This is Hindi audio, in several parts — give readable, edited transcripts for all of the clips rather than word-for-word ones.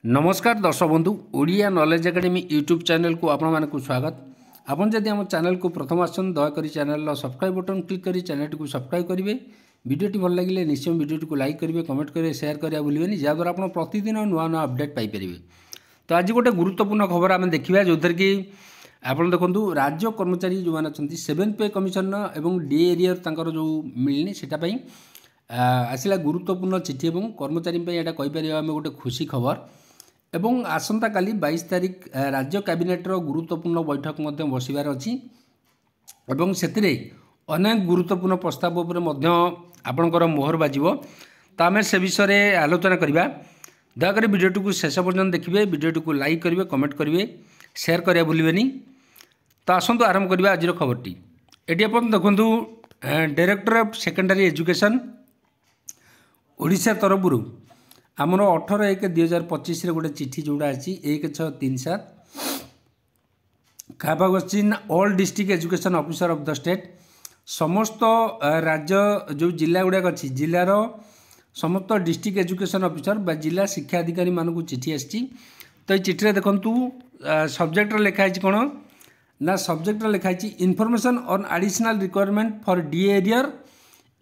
नमस्कार दर्शक बंधु Odia knowledge academy YouTube channel को आपण मानक स्वागत। आपन जदि आम चैनल को प्रथम आसन दयाकोरी चैनल सब्सक्राइब बटन क्लिक करी चैनल को सब्सक्राइब करेंगे। वीडियोटी भल लगे निश्चय वीडियो को लाइक करेंगे, कमेंट करेंगे, शेयर करेंगे भूलें जहाँद्वारा आप प्रतिदिन नुआ नुआ अपडेट पाइपर। तो आज गोटे गुरुत्वपूर्ण खबर आम देखा जो थी कि आप देखो राज्य कर्मचारी जो मैंने 7th पे कमिशन और डी एरियर जो मिलनी से आसला गुरुत्वपूर्ण चिठी और कर्मचारी यहाँ कहीपर आम गोटे खुशी खबर। एवं आसंता काली 22 तारिख राज्य कैबिनेटर गुरुत्वपूर्ण बैठक बसबार अच्छी एवं से अनेक गुरुत्वपूर्ण प्रस्ताव उपर आपणकर मोहर बाजिबो। तो आम से विषय आलोचना करवा। दयाकोरी वीडियोटी को शेष पर्यटन देखिए, वीडियोटी को लाइक करेंगे, कमेंट करेंगे, शेयर करें भूलें। तो आसतु आरंभ करवा आज खबरटी। ये आप देखु director of secondary education Odisha तरफ आमर 18/1/2025 गोटे चिठी जोड़ा अच्छी 1637 काभागस्टिन all district education officer of the state समस्त राज्य जो जिला गुड़ाक अच्छी जिलार समस्त डिस्ट्रिक्ट एजुकेशन ऑफिसर बा जिला शिक्षा अधिकारी मानक चिठी आसी। तो ये चिठी देखु सब्जेक्ट लिखाई कौन ना सब्जेक्ट लिखाई information on additional requirement for the arrear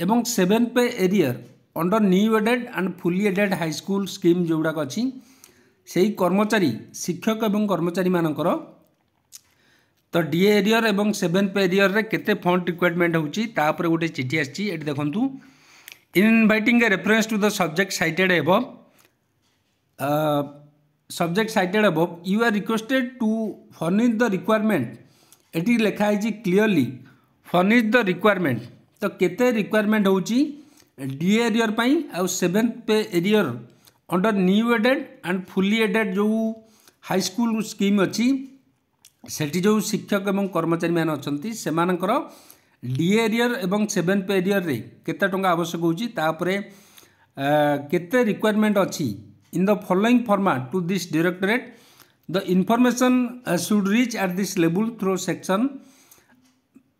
एवं 7th pay arrear under new aided and fully aided high school scheme जोड़ाक अच्छी से कर्मचारी शिक्षक एवं कर्मचारी मानकर तो डी एरियर एवं 7th पे एरियर रे केते फंड रिक्वायरमेंट होची तापर गोटे चिठी आछि। एटी देखंतु in inviting a reference to the subject cited above you are requested to furnish the requirement. एटी लिखा है क्लियरली फर्निश द रिक्वायरमेंट। तो केते रिक्वायरमेंट होची डी एरियर पाई आ 7th pay arrear under new aided and fully aided जो हाई स्कूल स्कीम अच्छी सेठी जो शिक्षक एवं कर्मचारी मैंने अच्छी से डी एरियर एवं 7th पे एरियर रे केते टंका आवश्यक होची तापरे केते रिक्वायरमेंट अच्छी in the following format to this directorate the information should reach at this level through section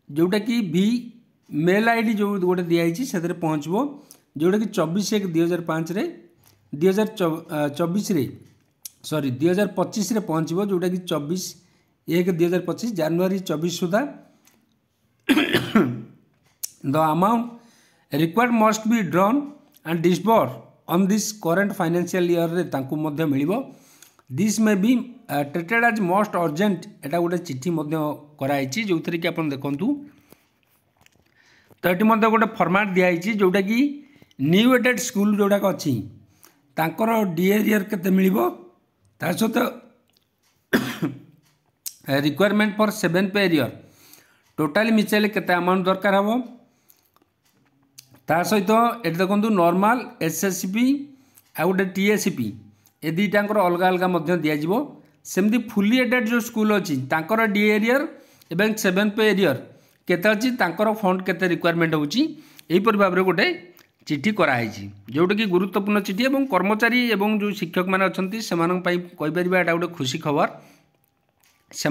जोटा कि भी मेल आईडी जो गोटे दिखाई से पहुँचो जोटा कि 24/1/2005 2025 पहुँचो जोटा कि 24/1/2025 जनवरी 24 सुधा the amount required must be drawn and disbursed on this current financial year रे तांकु मध्य मिलिबो। This may be treated as most urgent. एटा गोटे चिठी कराई जो थी कि आप देखु। तो ये गोटे फर्माट दिखाई जोटा कि न्यू एडेड स्कूल जोड़ाक अच्छी तांकर डी एरियर केते मिलिबो ता सहित requirement for 7th pay arrear totally missile केते अमाउंट दरकार हम ता सहित ये देखो नॉर्मल एसएससीपी आ गोटे टीएसीपी ए दुईटांकर अलग अलग दिज्व। सेमती फुली एडेड जो स्कूल अच्छी तांकर डी एरियर एवं 7th पे एरियर केते अच्छी तांकर फंड केते रिक्वायरमेंट होची एहीपर भाव में गोटे चिठी कराई जोटा कि गुरुत्वपूर्ण चिठी एवं कर्मचारी एवं जो शिक्षक मैंने अच्छा से कहीपर एटा गोटे खुशी खबर से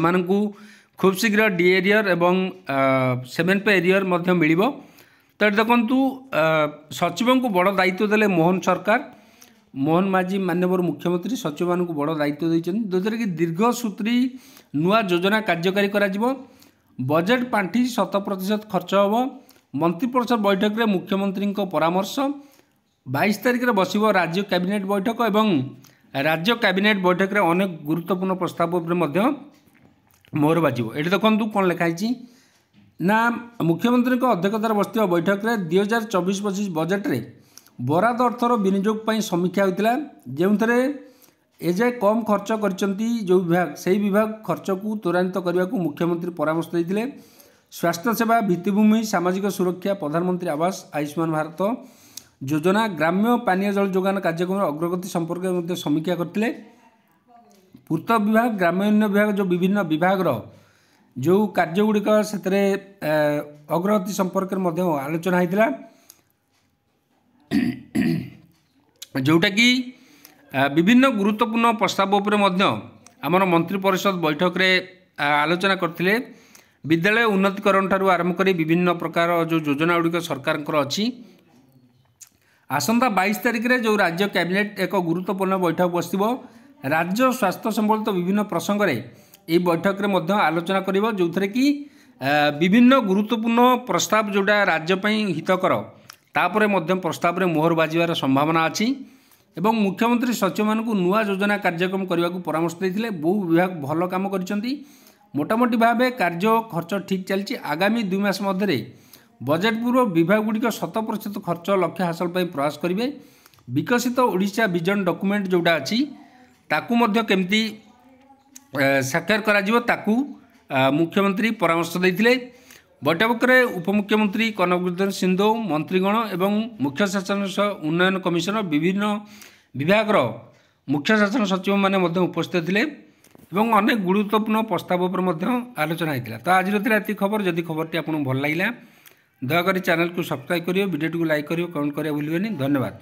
खूब शीघ्र डी एरियर एवं 7th पे एरियर मिल। तो देखु सचिव को बड़ दायित्व देले मोहन सरकार मोहन माझी माननीय मुख्यमंत्री सचिव मानक बड़ दायित्व देइछन जो कि दीर्घसूत्री नुआ योजना कार्यकारी करा जिवो। बजेट पांठी 100% खर्च हम। मंत्रिपरिषद बैठक में मुख्यमंत्री परामर्श 22 तारिख में बस राज्य कैबिनेट बैठक एवं राज्य कैबिनेट बैठक में अनेक गुरुत्वपूर्ण प्रस्ताव पर मोहर बाजिबो। ये देखु कौन लिखाई ना मुख्यमंत्री अध्यक्षतार बसता बैठक में 2024-25 बजेट रे बराद अर्थर विनियोग पर समीक्षा होता जो एजाए कम खर्च करचंती जो विभाग से विभाग खर्च को त्वरान्वित करने को मुख्यमंत्री परामर्श देते। स्वास्थ्य सेवा भित्तिभूमि सामाजिक सुरक्षा प्रधानमंत्री आवास आयुष्मान भारत योजना ग्राम्य पानीय जल जोगान कार्यक्रम अग्रगति संपर्क में समीक्षा करते। पूर्त विभाग ग्राम्योन्नयन विभाग जो विभिन्न विभाग जो कार्यगुड़िक से अग्रगति संपर्क में आलोचना होता जोटा कि विभिन्न गुरुत्वपूर्ण प्रस्ताव उपर आमर मंत्रिपरिषद बैठक में आलोचना करते। विद्यालय उन्नतीकरण ठारू आरंभ कर विभिन्न प्रकार जो योजना गुड़िक सरकार अच्छी आसंता 22 तारिख में जो राज्य कैबिनेट एक गुरुत्वपूर्ण बैठक बस राज्य स्वास्थ्य संबलित विभिन्न प्रसंग में यह बैठक में आलोचना कर जो थे कि विभिन्न गुरुत्वपूर्ण प्रस्ताव जोटा राज्यपाई हितकर तापर प्रस्ताव में मोहर बाजार संभावना अच्छी एवं मुख्यमंत्री सचिव मानक नुआ योजना कार्यक्रम करने को परामर्श देते बहु विभाग भल काम कर मोटामोटी भाव कार्य खर्च ठीक चलती आगामी 2 मास मध्य बजेट पूर्व विभाग गुड़िक 100% खर्च लक्ष्य हासिल प्रयास करेंगे। विकसित ओडिशा विजन डॉक्यूमेंट जोटा अच्छी ताकू केमती साक्षर करा मुख्यमंत्री परामर्श देते। बैठक में उपमुख्यमंत्री कनकदन सिंधु मंत्रीगण एवं मुख्य शासन उन्नयन कमिशनर विभिन्न विभाग मुख्य शासन सचिव मैंने उपस्थित थे एवं अनेक गुरुत्वपूर्ण प्रस्ताव पर आलोचना होता। तो आज राति खबर जदि खबरटी आपको भल लगे दयाकोरी चैनल को सब्सक्राइब करिए, वीडियो को लाइक करिए, कमेंट करिए भूलिए। धन्यवाद।